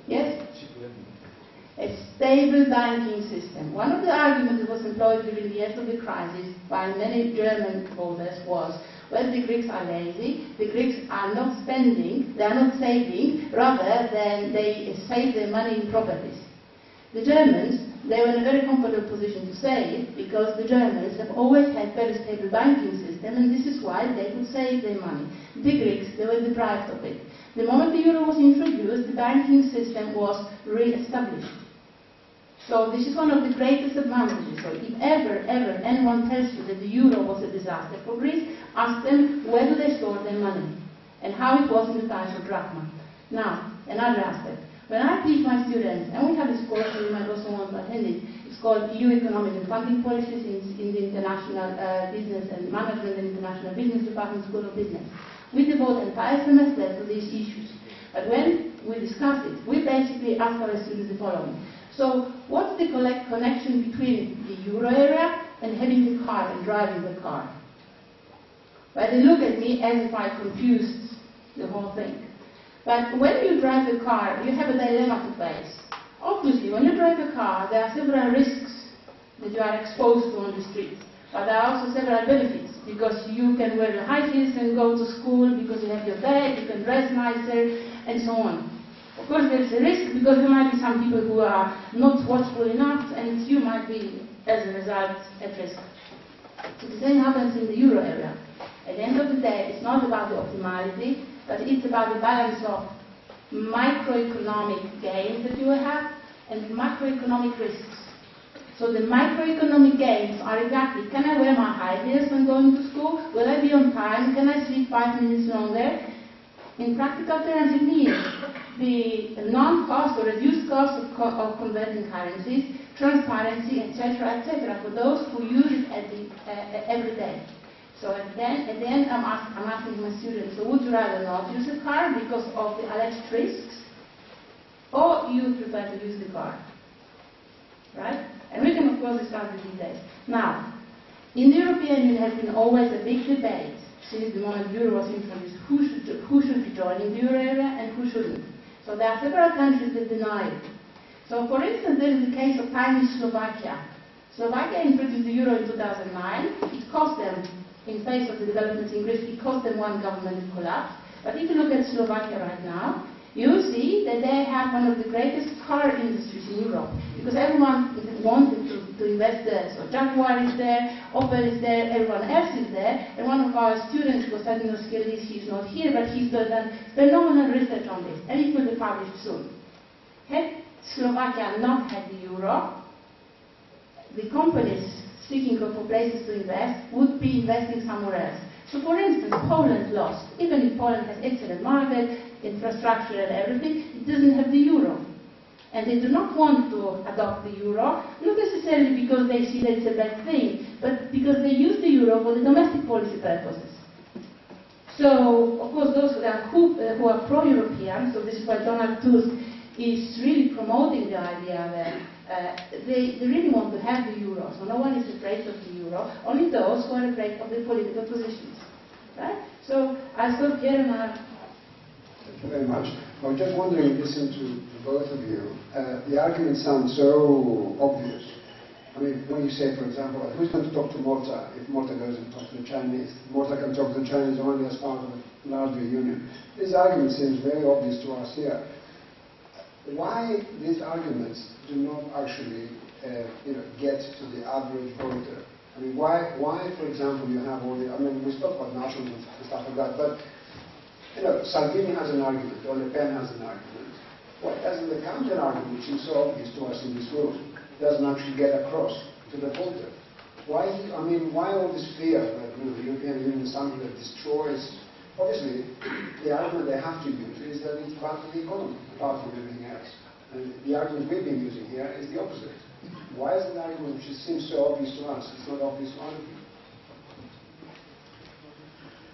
Speaker 6: Yes? A stable banking system. One of the arguments that was employed during the years of the crisis by many German voters was, well, the Greeks are lazy, the Greeks are not spending, they are not saving, rather than they save their money in properties. The Germans, they were in a very comfortable position to say it, because the Germans have always had very stable banking system, and this is why they could save their money. The Greeks, they were deprived of it. The moment the euro was introduced, the banking system was re-established. So this is one of the greatest advantages. So if ever anyone tells you that the euro was a disaster for Greece, ask them where do they store their money and how it was in the times of drachma. Now, another aspect. When I teach my students, and we have this course, so you might also want to attend it, it's called EU Economic and Funding Policies in the International Business and Management and International Business Department School of Business. We devote entire semester to these issues. But when we discuss it, we basically ask our students the following. So, what's the connection between the euro area and having the car and driving the car? Well, they look at me as if I confused the whole thing. But when you drive a car, you have a dilemma to face. Obviously, when you drive a car, there are several risks that you are exposed to on the street. But there are also several benefits, because you can wear the high heels and go to school, because you have your bag, you can dress nicer, and so on. Of course, there's a risk, because there might be some people who are not watchful enough, and you might be, as a result, at risk. So the same happens in the euro area. At the end of the day, it's not about the optimality, but it's about the balance of microeconomic gains that you will have and macroeconomic risks. So the microeconomic gains are exactly, can I wear my high heels when going to school? Will I be on time? Can I sleep 5 minutes longer? In practical terms, it means the non-cost or reduced cost of converting currencies, transparency, etc., etc., for those who use it every day. So at the end, I'm asking my students, so would you rather not use a car because of the alleged risks, or you prefer to use the car? Right? And we can, of course, discuss the details. Now, in the European Union has been always a big debate since the moment the euro was introduced, who should be joining the euro area and who shouldn't. So there are several countries that deny it. So, for instance, there is the case of tiny Slovakia. Slovakia introduced the euro in 2009. It cost them, in face of the developments in Greece, it cost them one government collapse. But if you look at Slovakia right now, you see that they have one of the greatest car industries in Europe, because everyone wanted to invest there. So Jaguar is there, Opel is there, everyone else is there, and one of our students was telling us here, he's not here, but he's done phenomenal research on this, and it will be published soon. Had Slovakia not had the euro, the companies seeking for places to invest would be investing somewhere else. So for instance, Poland lost. Even if Poland has excellent market, infrastructure and everything, it doesn't have the euro. And they do not want to adopt the euro, not necessarily because they see that it's a bad thing, but because they use the euro for the domestic policy purposes. So, of course, those who are pro-European, so this is why Donald Tusk is really promoting the idea that they really want to have the euro. So no one is afraid of the euro, only those who are afraid of the political positions. Right? So I stop here and
Speaker 1: Thank you very much. I was just wondering, listening to both of you, the argument sounds so obvious. I mean, when you say, for example, who's going to talk to Malta if Malta goes and talks to the Chinese? Malta can talk to the Chinese only as part of a larger union. This argument seems very obvious to us here. Why these arguments do not actually get to the average voter? I mean, why, for example, you have all the, I mean, we spoke about nationalism and stuff like that, but, Salvini has an argument, or Le Pen has an argument. Why doesn't the counter-argument, which is so obvious to us in this room, doesn't actually get across to the voter? Why all this fear that the European Union is something that destroys? Obviously, the argument they have to use is that it's bad for the economy, apart from everything else. And the argument we've been using here is the opposite. Why is an argument which seems so obvious to us, it's not obvious to other people?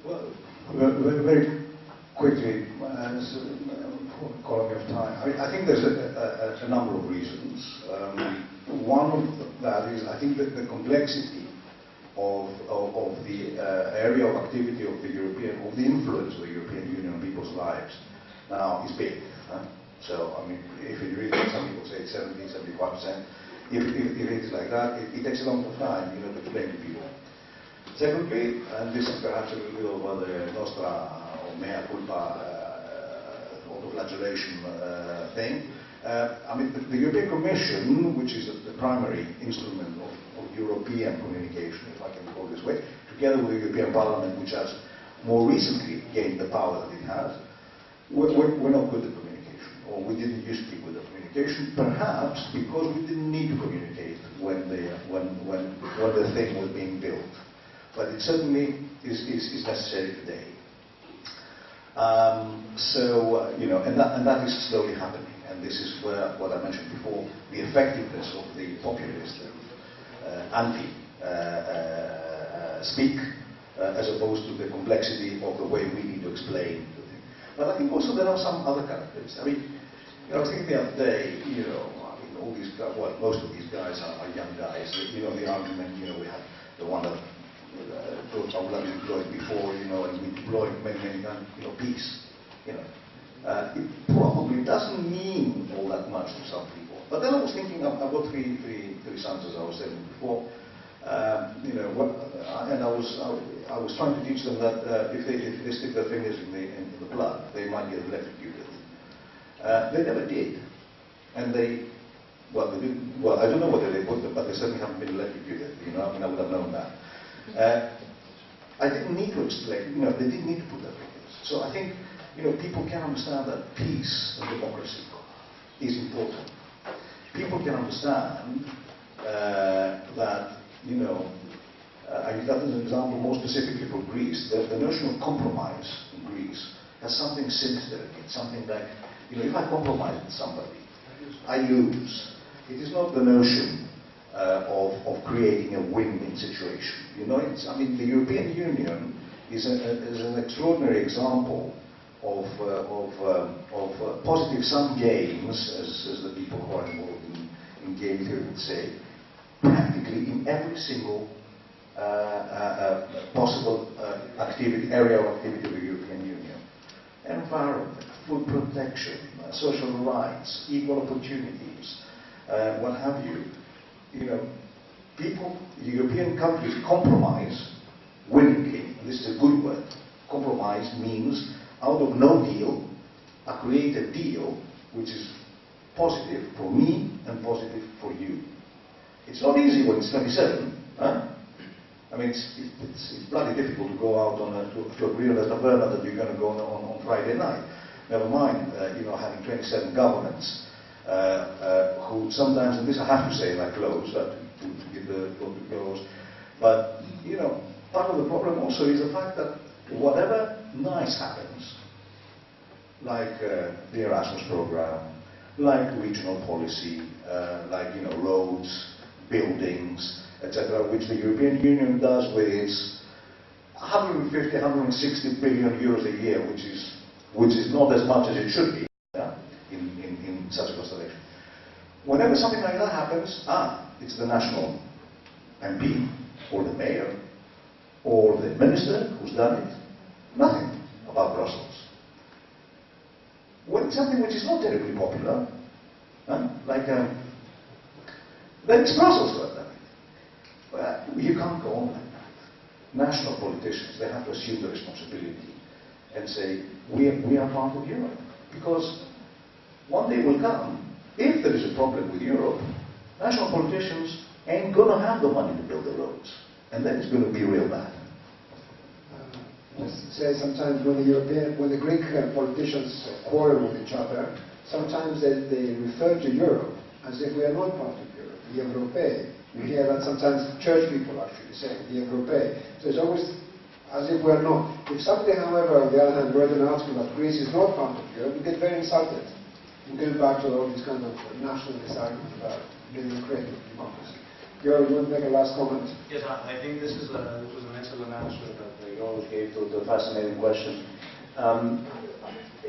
Speaker 2: Well, very quickly, for economy of time, I think there's a number of reasons. One of that is, I think that the complexity of the area of activity of the influence of the European Union on people's lives now is big. So, I mean, if you read it, some people say it's 70, 75%. If it is like that, it takes a long time, to explain to people. Secondly, and this is perhaps a little bit of the nostra or mea culpa autoflagellation thing. I mean, the European Commission, which is the primary instrument of European communication, if I can call it this way, together with the European Parliament, which has more recently gained the power that it has, we're not good at communication, or we didn't used to be good at communication, perhaps because we didn't need to communicate when the thing was being built. But it certainly is necessary today. And that is slowly happening. And this is where, what I mentioned before, the effectiveness of the populist anti-speak, as opposed to the complexity of the way we need to explain the thing. But I think also there are some other characteristics. I mean, I was thinking the other day, all these guys, well, most of these guys are young guys. The argument, we had the one that Pagoulatos deployed before, and we deployed many times, peace. It probably doesn't mean all that much to some people. But then I was thinking, I've got three sons, as I was saying before, and I was trying to teach them that if they stick their fingers in the blood, they might get electrocuted. They never did, and they didn't. Well, I don't know whether they put them, but they certainly haven't been electrocuted. I would have known that. I didn't need to explain. They didn't need to put their fingers. So I think. People can understand that peace and democracy is important. People can understand that, I use that as an example more specifically for Greece. The notion of compromise in Greece has something sinister in it, something like, if I compromise with somebody, I lose. It is not the notion of creating a win-win situation. The European Union is an extraordinary example of positive sum games, as the people who are involved in game theory would say, practically in every single possible area of activity of the European Union. Environment, food protection, social rights, equal opportunities, what have you. People, European countries compromise willingly. This is a good word. Compromise means out of no deal, I create a deal which is positive for me and positive for you. It's not easy when it's 27. It's bloody difficult to go out to agree on a taverna that you're going to go on Friday night. Never mind, having 27 governments who sometimes, and this I have to say, I close to give the close. But part of the problem also is the fact that whatever nice happens, like the Erasmus program, like regional policy, like roads, buildings, etc., which the European Union does with its 150, 160 billion euros a year, which is not as much as it should be in such a constellation. Whenever something like that happens, it's the national MP, or the mayor, or the minister who's done it. Nothing about Brussels. When something which is not terribly popular, then it's Brussels who has done it. can't go on like that. National politicians, they have to assume the responsibility and say, we are part of Europe. Because one day will come, if there is a problem with Europe, national politicians ain't going to have the money to build the roads. And then it's going to be real bad.
Speaker 1: Just say sometimes when the Greek politicians quarrel with each other, sometimes they refer to Europe as if we are not part of Europe, the Europei. We hear that sometimes church people actually say, the Europei. So it's always as if we are not. If somebody, however, on the other hand, wrote an article that Greece is not part of Europe, we get very insulted. We go back to all these kind of nationalist arguments about being a creative democracy. Georgios, you want to make a last comment?
Speaker 3: Yes, I think this was an excellent answer that Georgios gave to the fascinating question.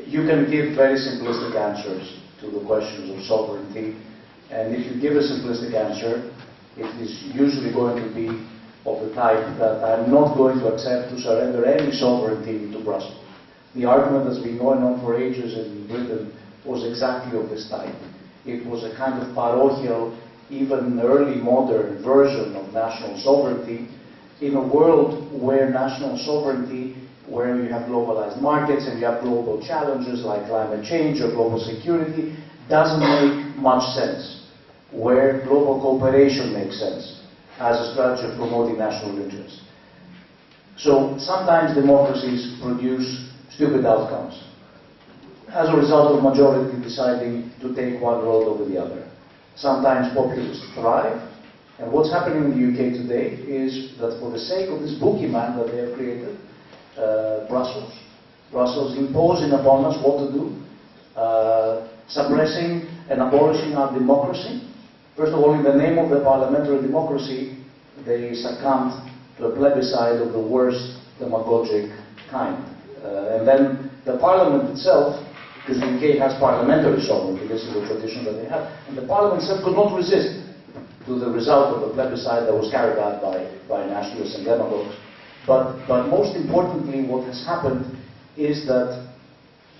Speaker 3: You can give very simplistic answers to the questions of sovereignty, and if you give a simplistic answer, it is usually going to be of the type that I'm not going to accept to surrender any sovereignty to Brussels. The argument that's been going on for ages in Britain was exactly of this type. It was a kind of parochial, even early modern version of national sovereignty in a world where national sovereignty, where you have globalized markets and you have global challenges like climate change or global security, doesn't make much sense, where global cooperation makes sense as a strategy of promoting national interests. So sometimes democracies produce stupid outcomes as a result of majority deciding to take one road over the other. Sometimes populists thrive, and what's happening in the UK today is that for the sake of this boogeyman that they have created, Brussels imposing upon us what to do, suppressing and abolishing our democracy. First of all, in the name of the parliamentary democracy, they succumbed to a plebiscite of the worst demagogic kind. And then the parliament itself, because the UK has parliamentary sovereignty, this is the tradition that they have, and the parliament itself could not resist to the result of the plebiscite that was carried out by nationalists and demagogues. But most importantly, what has happened is that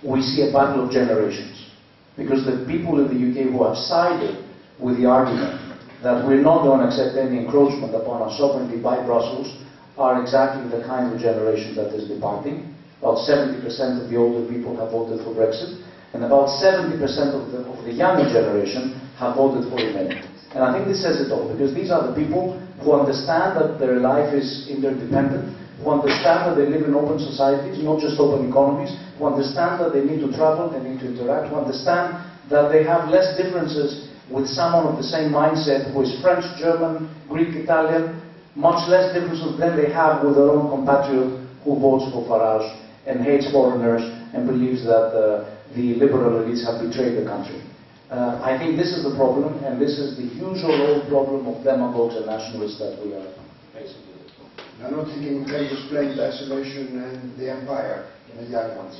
Speaker 3: we see a battle of generations. Because the people in the UK who have sided with the argument that we're not going to accept any encroachment upon our sovereignty by Brussels are exactly the kind of generation that is departing. About 70% of the older people have voted for Brexit, and about 70% of the younger generation have voted for Remain. And I think this says it all, because these are the people who understand that their life is interdependent, who understand that they live in open societies, not just open economies, who understand that they need to travel, they need to interact, who understand that they have less differences with someone of the same mindset who is French, German, Greek, Italian, much less differences than they have with their own compatriot who votes for Farage and hates foreigners and believes that the liberal elites have betrayed the country. I think this is the problem, and this is the usual old problem of demagogues and nationalists that we are facing.
Speaker 1: I'm not thinking in terms of splendid isolation and the empire, the young ones.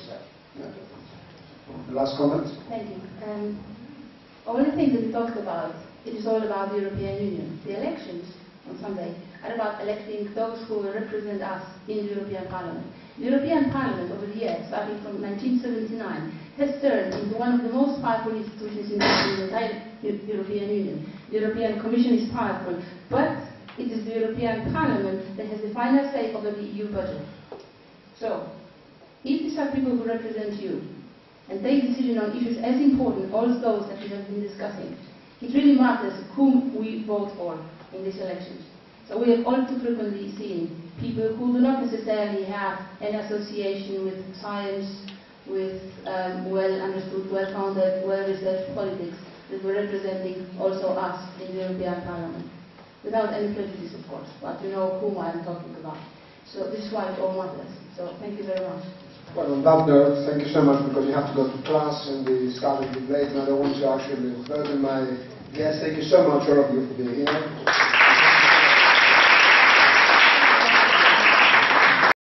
Speaker 1: Yeah. The last comment?
Speaker 6: Thank you. All the things that we talked about, it is all about the European Union. The elections on Sunday are about electing those who will represent us in the European Parliament. The European Parliament over the years, starting from 1979, has turned into one of the most powerful institutions in the entire European Union. The European Commission is powerful, but it is the European Parliament that has the final say over the EU budget. So, if these are people who represent you and take decisions on issues as important as those that we have been discussing, it really matters whom we vote for in these elections. So we have all too frequently seen people who do not necessarily have an association with science, with well-understood, well-founded, well-researched politics that were representing also us in the European Parliament. Without any prejudice, of course, but you know whom I'm talking about. So this is why it all matters. So thank you very much.
Speaker 1: Well, on that note, thank you so much, because you have to go to class and the starting is late, and I don't want to actually burden my guests. Thank you so much, all of you, for being here.